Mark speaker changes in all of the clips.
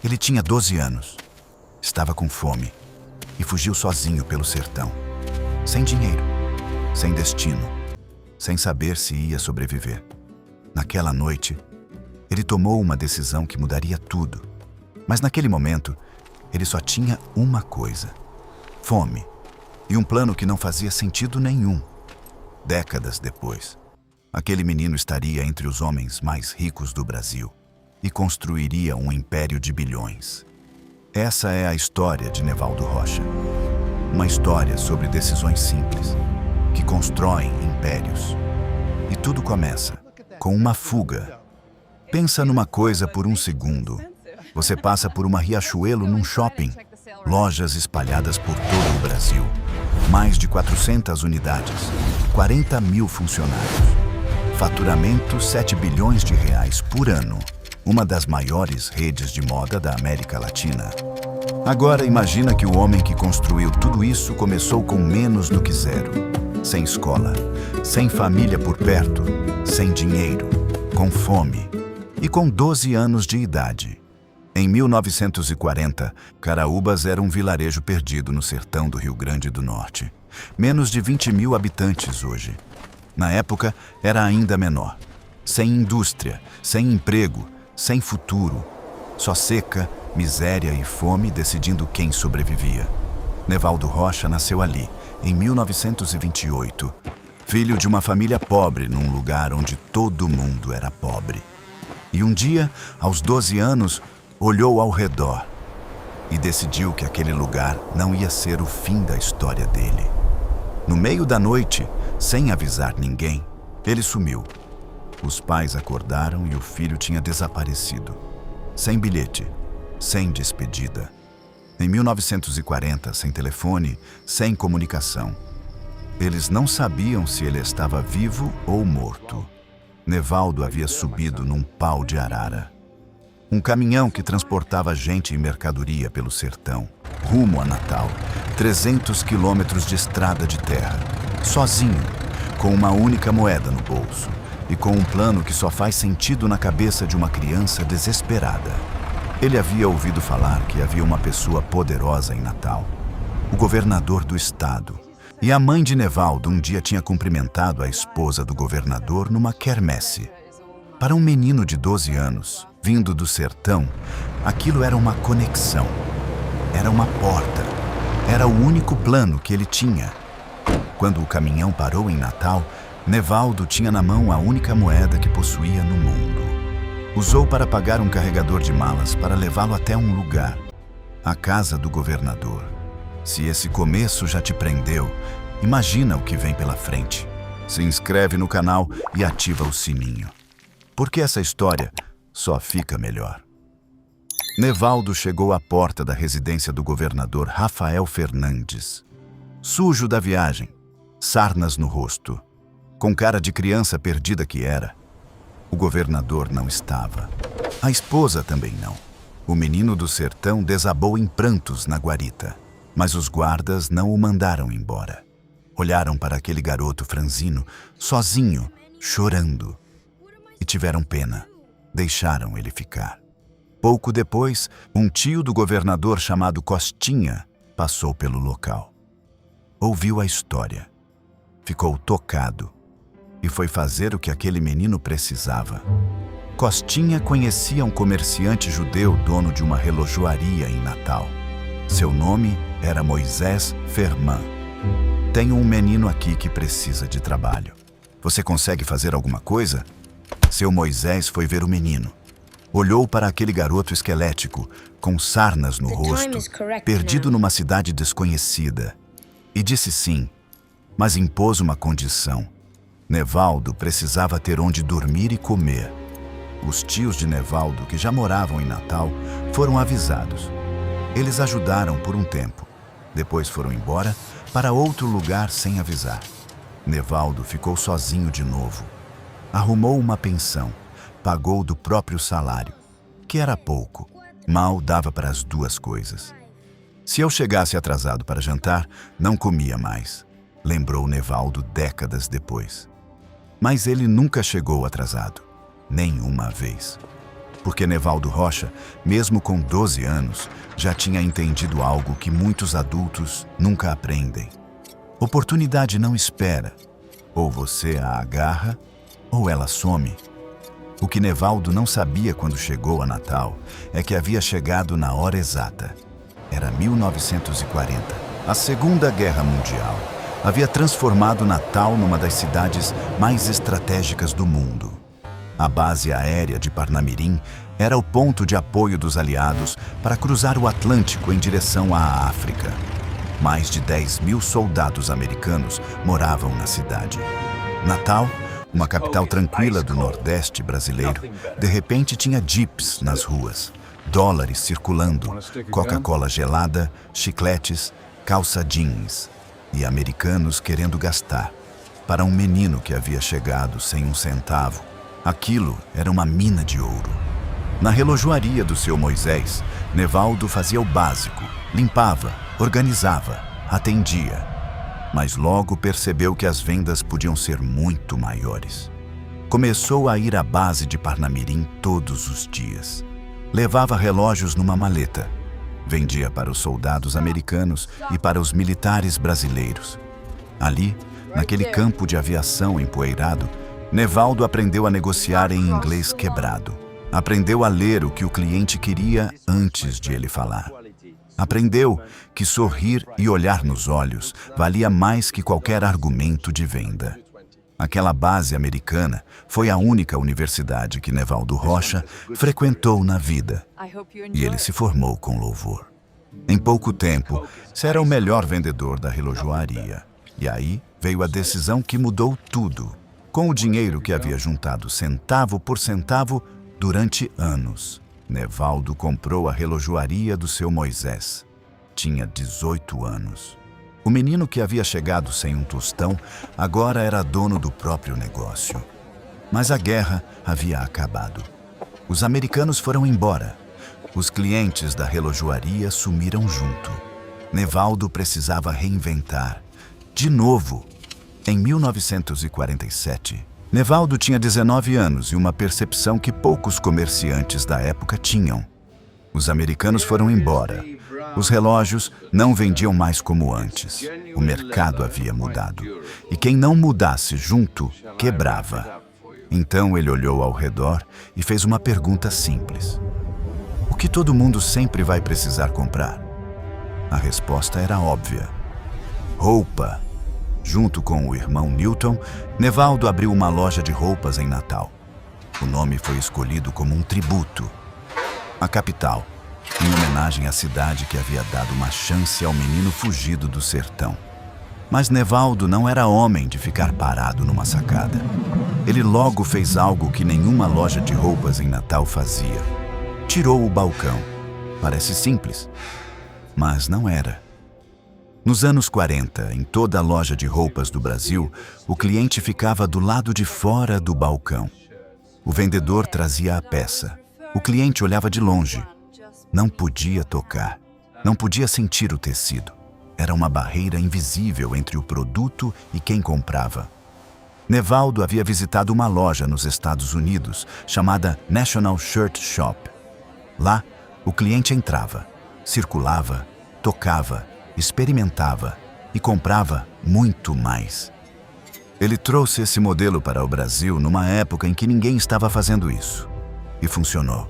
Speaker 1: Ele tinha 12 anos, estava com fome e fugiu sozinho pelo sertão. Sem dinheiro, sem destino, sem saber se ia sobreviver. Naquela noite, ele tomou uma decisão que mudaria tudo. Mas naquele momento, ele só tinha uma coisa: fome, e um plano que não fazia sentido nenhum. Décadas depois, aquele menino estaria entre os homens mais ricos do Brasil e construiria um império de bilhões. Essa é a história de Nevaldo Rocha. Uma história sobre decisões simples que constroem impérios. E tudo começa com uma fuga. Pensa numa coisa por um segundo. Você passa por uma Riachuelo num shopping. Lojas espalhadas por todo o Brasil. Mais de 400 unidades. 40 mil funcionários. Faturamento 7 bilhões de reais por ano. Uma das maiores redes de moda da América Latina. Agora imagina que o homem que construiu tudo isso começou com menos do que zero. Sem escola, sem família por perto, sem dinheiro, com fome e com 12 anos de idade. Em 1940, Caraúbas era um vilarejo perdido no sertão do Rio Grande do Norte. Menos de 20 mil habitantes hoje. Na época, era ainda menor. Sem indústria, sem emprego, sem futuro. Só seca, miséria e fome decidindo quem sobrevivia. Nevaldo Rocha nasceu ali, em 1928. Filho de uma família pobre num lugar onde todo mundo era pobre. E um dia, aos 12 anos, olhou ao redor e decidiu que aquele lugar não ia ser o fim da história dele. No meio da noite, sem avisar ninguém, ele sumiu. Os pais acordaram e o filho tinha desaparecido. Sem bilhete, sem despedida. Em 1940, sem telefone, sem comunicação. Eles não sabiam se ele estava vivo ou morto. Nevaldo havia subido num pau de arara. Um caminhão que transportava gente e mercadoria pelo sertão, rumo a Natal. 300 quilômetros de estrada de terra. Sozinho, com uma única moeda no bolso. E com um plano que só faz sentido na cabeça de uma criança desesperada. Ele havia ouvido falar que havia uma pessoa poderosa em Natal. O governador do estado. E a mãe de Nevaldo um dia tinha cumprimentado a esposa do governador numa quermesse. Para um menino de 12 anos, vindo do sertão, aquilo era uma conexão. Era uma porta. Era o único plano que ele tinha. Quando o caminhão parou em Natal, Nevaldo tinha na mão a única moeda que possuía no mundo. Usou para pagar um carregador de malas para levá-lo até um lugar, a casa do governador. Se esse começo já te prendeu, imagina o que vem pela frente. Se inscreve no canal e ativa o sininho, porque essa história só fica melhor. Nevaldo chegou à porta da residência do governador Rafael Fernandes. Sujo da viagem, sarnas no rosto, com cara de criança perdida que era. O governador não estava. A esposa também não. O menino do sertão desabou em prantos na guarita, mas os guardas não o mandaram embora. Olharam para aquele garoto franzino, sozinho, chorando, e tiveram pena. Deixaram ele ficar. Pouco depois, um tio do governador chamado Costinha passou pelo local. Ouviu a história. Ficou tocado e foi fazer o que aquele menino precisava. Costinha conhecia um comerciante judeu dono de uma relojoaria em Natal. Seu nome era Moisés Ferman. Tenho um menino aqui que precisa de trabalho. Você consegue fazer alguma coisa? Seu Moisés foi ver o menino. Olhou para aquele garoto esquelético, com sarnas no rosto, perdido numa cidade desconhecida, e disse sim, mas impôs uma condição. Nevaldo precisava ter onde dormir e comer. Os tios de Nevaldo, que já moravam em Natal, foram avisados. Eles ajudaram por um tempo. Depois foram embora para outro lugar sem avisar. Nevaldo ficou sozinho de novo. Arrumou uma pensão. Pagou do próprio salário, que era pouco. Mal dava para as duas coisas. Se eu chegasse atrasado para jantar, não comia mais, lembrou Nevaldo décadas depois. Mas ele nunca chegou atrasado, nenhuma vez. Porque Nevaldo Rocha, mesmo com 12 anos, já tinha entendido algo que muitos adultos nunca aprendem. Oportunidade não espera. Ou você a agarra, ou ela some. O que Nevaldo não sabia quando chegou a Natal é que havia chegado na hora exata. Era 1940. A Segunda Guerra Mundial havia transformado Natal numa das cidades mais estratégicas do mundo. A base aérea de Parnamirim era o ponto de apoio dos aliados para cruzar o Atlântico em direção à África. Mais de 10.000 soldados americanos moravam na cidade. Natal, uma capital tranquila do Nordeste brasileiro, de repente tinha jeeps nas ruas, dólares circulando, Coca-Cola gelada, chicletes, calça jeans e americanos querendo gastar. Para um menino que havia chegado sem um centavo, aquilo era uma mina de ouro. Na relojoaria do seu Moisés, Nevaldo fazia o básico, limpava, organizava, atendia. Mas logo percebeu que as vendas podiam ser muito maiores. Começou a ir à base de Parnamirim todos os dias. Levava relógios numa maleta. Vendia para os soldados americanos e para os militares brasileiros. Ali, naquele campo de aviação empoeirado, Nevaldo aprendeu a negociar em inglês quebrado. Aprendeu a ler o que o cliente queria antes de ele falar. Aprendeu que sorrir e olhar nos olhos valia mais que qualquer argumento de venda. Aquela base americana foi a única universidade que Nevaldo Rocha frequentou na vida. E ele se formou com louvor. Em pouco tempo, era o melhor vendedor da relojoaria. E aí veio a decisão que mudou tudo. Com o dinheiro que havia juntado centavo por centavo durante anos, Nevaldo comprou a relojoaria do seu Moisés. Tinha 18 anos. O menino que havia chegado sem um tostão agora era dono do próprio negócio. Mas a guerra havia acabado. Os americanos foram embora. Os clientes da relojoaria sumiram junto. Nevaldo precisava reinventar. De novo. Em 1947, Nevaldo tinha 19 anos e uma percepção que poucos comerciantes da época tinham. Os americanos foram embora. Os relógios não vendiam mais como antes. O mercado havia mudado. E quem não mudasse junto, quebrava. Então ele olhou ao redor e fez uma pergunta simples. O que todo mundo sempre vai precisar comprar? A resposta era óbvia. Roupa. Junto com o irmão Newton, Nevaldo abriu uma loja de roupas em Natal. O nome foi escolhido como um tributo. A capital, em homenagem à cidade que havia dado uma chance ao menino fugido do sertão. Mas Nevaldo não era homem de ficar parado numa sacada. Ele logo fez algo que nenhuma loja de roupas em Natal fazia. Tirou o balcão. Parece simples, mas não era. Nos anos 40, em toda a loja de roupas do Brasil, o cliente ficava do lado de fora do balcão. O vendedor trazia a peça. O cliente olhava de longe. Não podia tocar. Não podia sentir o tecido. Era uma barreira invisível entre o produto e quem comprava. Nevaldo havia visitado uma loja nos Estados Unidos, chamada National Shirt Shop. Lá, o cliente entrava, circulava, tocava, experimentava e comprava muito mais. Ele trouxe esse modelo para o Brasil numa época em que ninguém estava fazendo isso. E funcionou.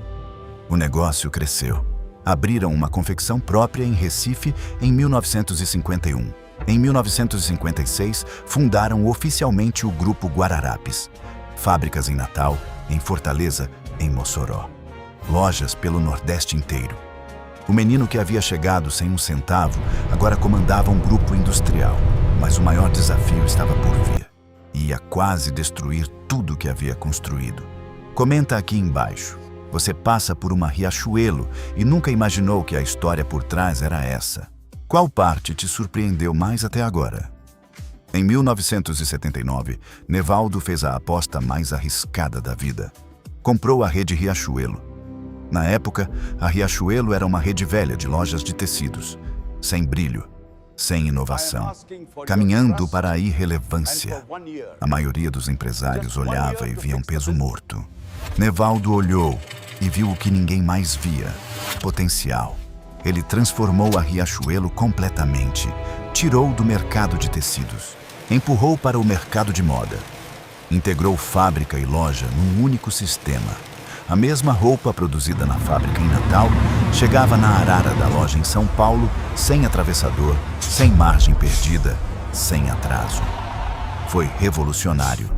Speaker 1: O negócio cresceu. Abriram uma confecção própria em Recife em 1951. Em 1956, fundaram oficialmente o Grupo Guararapes. Fábricas em Natal, em Fortaleza, em Mossoró. Lojas pelo Nordeste inteiro. O menino que havia chegado sem um centavo agora comandava um grupo industrial. Mas o maior desafio estava por vir. Ia quase destruir tudo que havia construído. Comenta aqui embaixo. Você passa por uma Riachuelo e nunca imaginou que a história por trás era essa. Qual parte te surpreendeu mais até agora? Em 1979, Nevaldo fez a aposta mais arriscada da vida. Comprou a rede Riachuelo. Na época, a Riachuelo era uma rede velha de lojas de tecidos, sem brilho, sem inovação, caminhando para a irrelevância. A maioria dos empresários olhava e via um peso morto. Nevaldo olhou, e viu o que ninguém mais via: potencial. Ele transformou a Riachuelo completamente, tirou do mercado de tecidos, empurrou para o mercado de moda. Integrou fábrica e loja num único sistema. A mesma roupa produzida na fábrica em Natal chegava na arara da loja em São Paulo, sem atravessador, sem margem perdida, sem atraso. Foi revolucionário.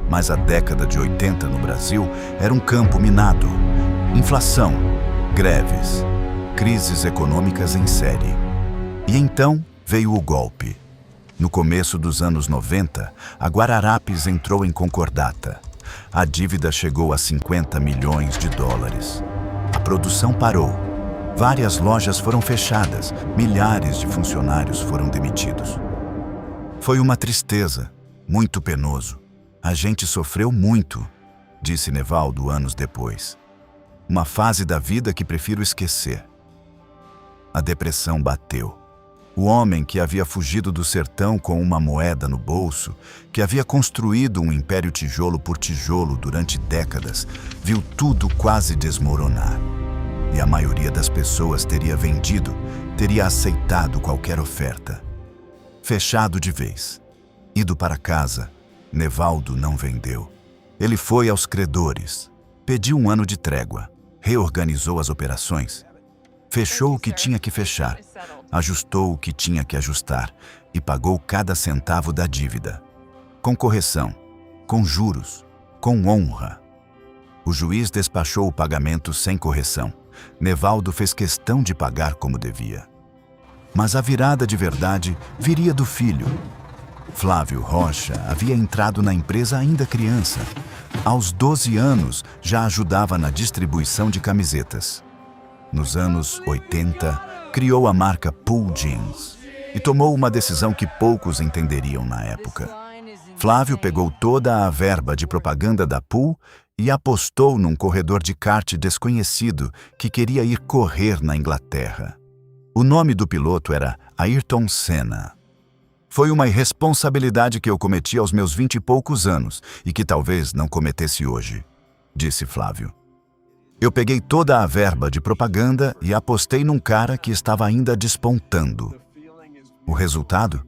Speaker 1: Mas a década de 80 no Brasil era um campo minado. Inflação, greves, crises econômicas em série. E então veio o golpe. No começo dos anos 90, a Guararapes entrou em concordata. A dívida chegou a 50 milhões de dólares. A produção parou. Várias lojas foram fechadas, milhares de funcionários foram demitidos. Foi uma tristeza, muito penoso. A gente sofreu muito, disse Nevaldo anos depois. Uma fase da vida que prefiro esquecer. A depressão bateu. O homem que havia fugido do sertão com uma moeda no bolso, que havia construído um império tijolo por tijolo durante décadas, viu tudo quase desmoronar. E a maioria das pessoas teria vendido, teria aceitado qualquer oferta. Fechado de vez. Ido para casa, Nevaldo não vendeu. Ele foi aos credores, pediu um ano de trégua, reorganizou as operações. Fechou o que tinha que fechar, ajustou o que tinha que ajustar e pagou cada centavo da dívida. Com correção, com juros, com honra. O juiz despachou o pagamento sem correção. Nevaldo fez questão de pagar como devia. Mas a virada de verdade viria do filho. Flávio Rocha havia entrado na empresa ainda criança. Aos 12 anos já ajudava na distribuição de camisetas. Nos anos 80, criou a marca Pool Jeans e tomou uma decisão que poucos entenderiam na época. Flávio pegou toda a verba de propaganda da Pool e apostou num corredor de kart desconhecido que queria ir correr na Inglaterra. O nome do piloto era Ayrton Senna. Foi uma irresponsabilidade que eu cometi aos meus 20 e poucos anos e que talvez não cometesse hoje, disse Flávio. Eu peguei toda a verba de propaganda e apostei num cara que estava ainda despontando. O resultado?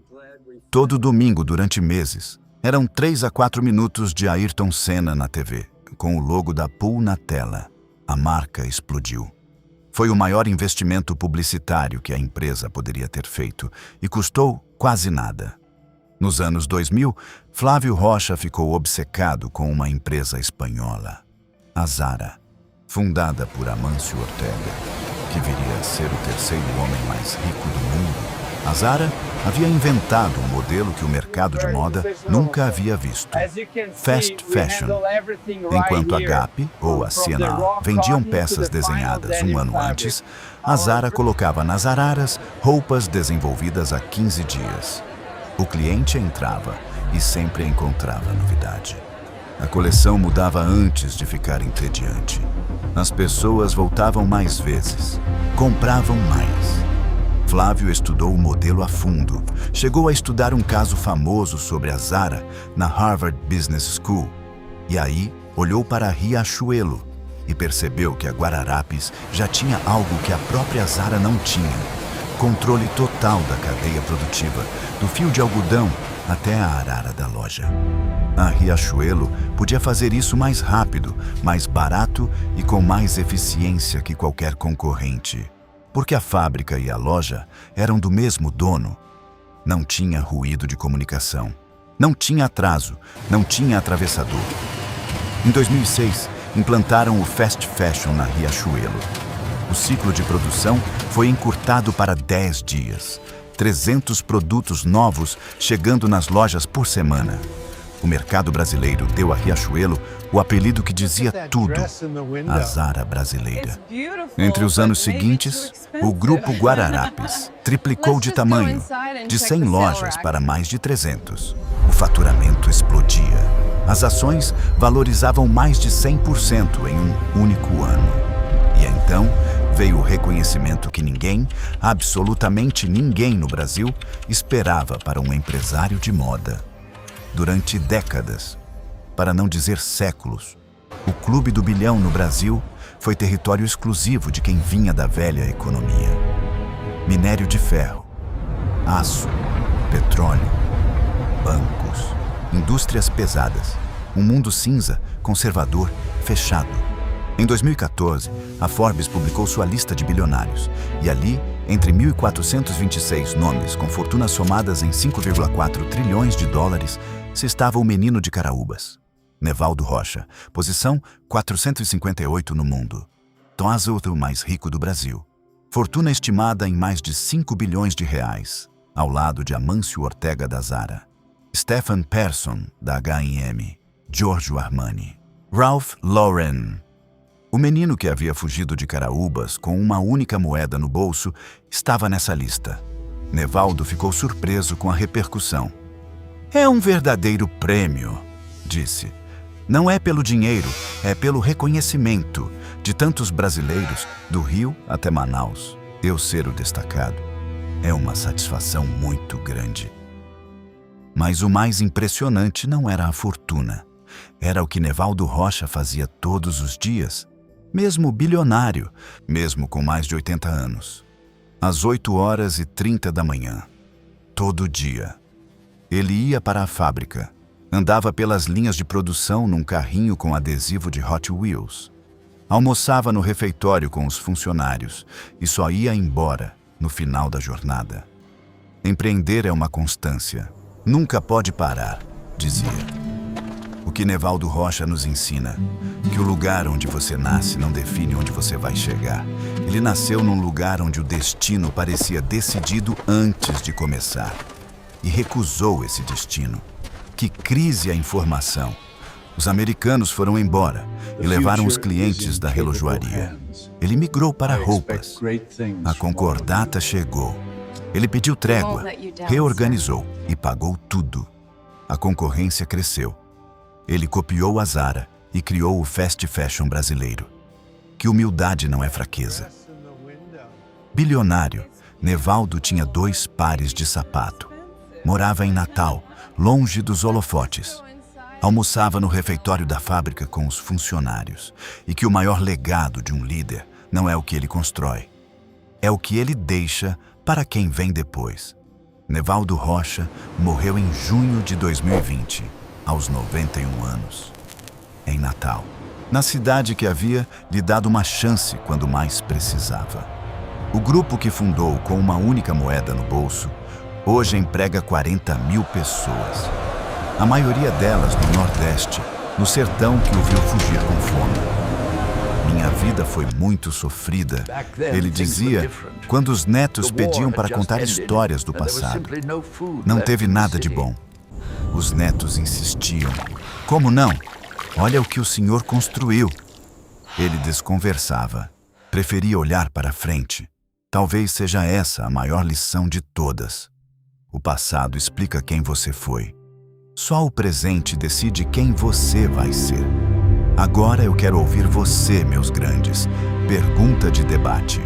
Speaker 1: Todo domingo durante meses, eram 3 a 4 minutos de Ayrton Senna na TV, com o logo da Pool na tela. A marca explodiu. Foi o maior investimento publicitário que a empresa poderia ter feito e custou quase nada. Nos anos 2000, Flávio Rocha ficou obcecado com uma empresa espanhola, a Zara. Fundada por Amâncio Ortega, que viria a ser o terceiro homem mais rico do mundo, a Zara havia inventado um modelo que o mercado de moda nunca havia visto: fast fashion. Enquanto a Gap ou a C&A vendiam peças desenhadas um ano antes, a Zara colocava nas araras roupas desenvolvidas há 15 dias. O cliente entrava e sempre encontrava novidade. A coleção mudava antes de ficar entediante. As pessoas voltavam mais vezes, compravam mais. Flávio estudou o modelo a fundo. Chegou a estudar um caso famoso sobre a Zara na Harvard Business School. E aí olhou para a Riachuelo e percebeu que a Guararapes já tinha algo que a própria Zara não tinha: controle total da cadeia produtiva, do fio de algodão até a arara da loja. A Riachuelo podia fazer isso mais rápido, mais barato e com mais eficiência que qualquer concorrente, porque a fábrica e a loja eram do mesmo dono. Não tinha ruído de comunicação, não tinha atraso, não tinha atravessador. Em 2006, implantaram o fast fashion na Riachuelo. O ciclo de produção foi encurtado para 10 dias. 300 produtos novos chegando nas lojas por semana. O mercado brasileiro deu a Riachuelo o apelido que dizia tudo: a Zara brasileira. Entre os anos seguintes, o grupo Guararapes triplicou de tamanho, de 100 lojas para mais de 300. O faturamento explodia. As ações valorizavam mais de 100% em um único ano. E então veio o reconhecimento que ninguém, absolutamente ninguém no Brasil, esperava para um empresário de moda. Durante décadas, para não dizer séculos, o Clube do Bilhão no Brasil foi território exclusivo de quem vinha da velha economia. Minério de ferro, aço, petróleo, bancos, indústrias pesadas, um mundo cinza, conservador, fechado. Em 2014, a Forbes publicou sua lista de bilionários, e ali, entre 1.426 nomes com fortunas somadas em 5,4 trilhões de dólares, se estava o menino de Caraúbas, Nevaldo Rocha, posição 458 no mundo. O mais rico do Brasil. Fortuna estimada em mais de 5 bilhões de reais, ao lado de Amâncio Ortega da Zara, Stefan Persson da H&M, Giorgio Armani, Ralph Lauren. O menino que havia fugido de Caraúbas com uma única moeda no bolso estava nessa lista. Nevaldo ficou surpreso com a repercussão. "É um verdadeiro prêmio", disse. "Não é pelo dinheiro, é pelo reconhecimento de tantos brasileiros, do Rio até Manaus. Eu ser o destacado é uma satisfação muito grande." Mas o mais impressionante não era a fortuna. Era o que Nevaldo Rocha fazia todos os dias, mesmo bilionário, mesmo com mais de 80 anos. Às 8h30 da manhã, todo dia. Ele ia para a fábrica, andava pelas linhas de produção num carrinho com adesivo de Hot Wheels. Almoçava no refeitório com os funcionários e só ia embora no final da jornada. Empreender é uma constância. Nunca pode parar, dizia. O que Nevaldo Rocha nos ensina, que o lugar onde você nasce não define onde você vai chegar. Ele nasceu num lugar onde o destino parecia decidido antes de começar. E recusou esse destino. Que crise a informação! Os americanos foram embora e levaram os clientes da relojoaria. Ele migrou para roupas. A concordata chegou. Ele pediu trégua, reorganizou e pagou tudo. A concorrência cresceu. Ele copiou a Zara e criou o fast fashion brasileiro. Que humildade não é fraqueza. Bilionário, Nevaldo tinha 2 pares de sapato. Morava em Natal, longe dos holofotes. Almoçava no refeitório da fábrica com os funcionários. E que o maior legado de um líder não é o que ele constrói. É o que ele deixa para quem vem depois. Nevaldo Rocha morreu em junho de 2020. Aos 91 anos, em Natal, na cidade que havia lhe dado uma chance quando mais precisava. O grupo que fundou com uma única moeda no bolso, hoje emprega 40.000 pessoas. A maioria delas no Nordeste, no sertão que o viu fugir com fome. "Minha vida foi muito sofrida", ele dizia, quando os netos pediam para contar histórias do passado. Não teve nada de bom. Os netos insistiam. "Como não? Olha o que o senhor construiu." Ele desconversava. Preferia olhar para frente. Talvez seja essa a maior lição de todas. O passado explica quem você foi. Só o presente decide quem você vai ser. Agora eu quero ouvir você, meus grandes. Pergunta de debate.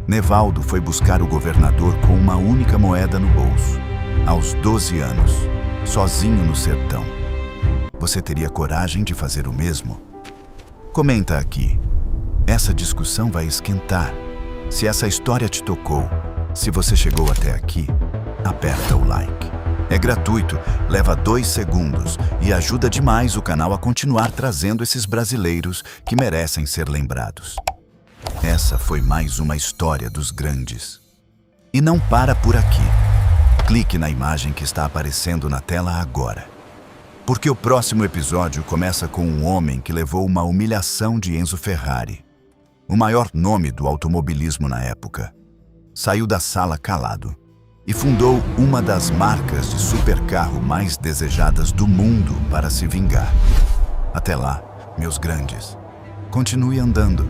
Speaker 1: Nevaldo foi buscar o governador com uma única moeda no bolso. Aos 12 anos. Sozinho no sertão. Você teria coragem de fazer o mesmo? Comenta aqui. Essa discussão vai esquentar. Se essa história te tocou, se você chegou até aqui, aperta o like. É gratuito, leva 2 segundos e ajuda demais o canal a continuar trazendo esses brasileiros que merecem ser lembrados. Essa foi mais uma história dos grandes. E não para por aqui. Clique na imagem que está aparecendo na tela agora. Porque o próximo episódio começa com um homem que levou uma humilhação de Enzo Ferrari, o maior nome do automobilismo na época. Saiu da sala calado e fundou uma das marcas de supercarro mais desejadas do mundo para se vingar. Até lá, meus grandes, continue andando.